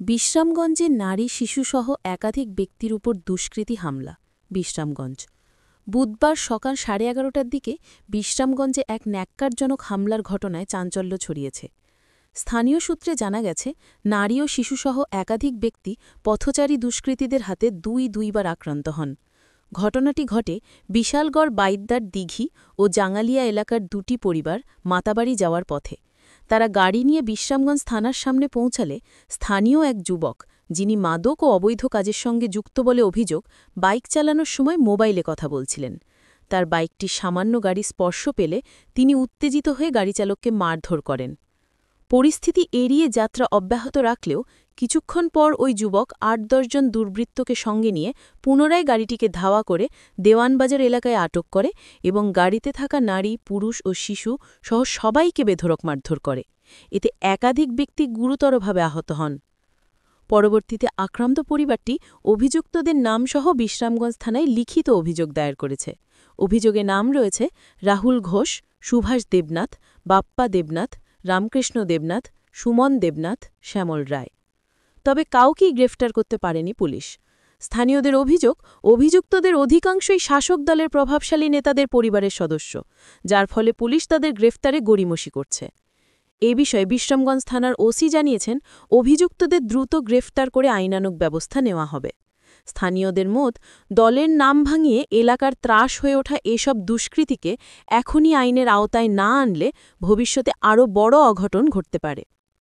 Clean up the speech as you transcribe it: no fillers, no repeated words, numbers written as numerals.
বিশ্রামগঞ্জে নারী শিশুসহ একাধিক ব্যক্তির উপর দুষ্কৃতী হামলা। বিশ্রামগঞ্জ বুধবার সকাল 11:30টার দিকে বিশ্রামগঞ্জে এক ন্যাক্কারজনক হামলার ঘটনায় চাঞ্চল্য ছড়িয়েছে। স্থানীয় সূত্রে জানা গেছে, নারী ও শিশুসহ একাধিক ব্যক্তি পথচারী দুষ্কৃতীদের হাতে দুইবার আক্রান্ত হন। ঘটনাটি ঘটে বিশালগড় বাইদ্দার দিঘি ও জাঙ্গালিয়া এলাকার দুটি পরিবার মাতাবাড়ি যাওয়ার পথে। তারা গাড়ি নিয়ে বিশ্রামগঞ্জ থানার সামনে পৌঁছালে স্থানীয় এক যুবক, যিনি মাদক ও অবৈধ কাজের সঙ্গে যুক্ত বলে অভিযোগ, বাইক চালানোর সময় মোবাইলে কথা বলছিলেন। তার বাইকটি সামান্য গাড়ি স্পর্শ পেলে তিনি উত্তেজিত হয়ে গাড়িচালককে মারধর করেন। পরিস্থিতি এড়িয়ে যাত্রা অব্যাহত রাখলেও কিছুক্ষণ পর ওই যুবক ৮-১০ জন দুর্বৃত্তকে সঙ্গে নিয়ে পুনরায় গাড়িটিকে ধাওয়া করে দেওয়ানবাজার এলাকায় আটক করে এবং গাড়িতে থাকা নারী, পুরুষ ও শিশু সহ সবাইকে বেধড়ক মারধর করে। এতে একাধিক ব্যক্তি গুরুতরভাবে আহত হন। পরবর্তীতে আক্রান্ত পরিবারটি অভিযুক্তদের নামসহ বিশ্রামগঞ্জ থানায় লিখিত অভিযোগ দায়ের করেছে। অভিযোগে নাম রয়েছে রাহুল ঘোষ, সুভাষ দেবনাথ, বাপ্পা দেবনাথ, রামকৃষ্ণ দেবনাথ, সুমন দেবনাথ, শ্যামল রায়। তবে কাউকেই গ্রেফতার করতে পারেনি পুলিশ। স্থানীয়দের অভিযোগ, অভিযুক্তদের অধিকাংশই শাসক দলের প্রভাবশালী নেতাদের পরিবারের সদস্য, যার ফলে পুলিশ তাদের গ্রেফতারে গড়িমসি করছে। এ বিষয়ে বিশ্রামগঞ্জ থানার ওসি জানিয়েছেন, অভিযুক্তদের দ্রুত গ্রেফতার করে আইনানুগ ব্যবস্থা নেওয়া হবে। স্থানীয়দের মত, দলের নাম ভাঙিয়ে এলাকার ত্রাস হয়ে ওঠা এসব দুষ্কৃতীকে এখনই আইনের আওতায় না আনলে ভবিষ্যতে আরও বড় অঘটন ঘটতে পারে।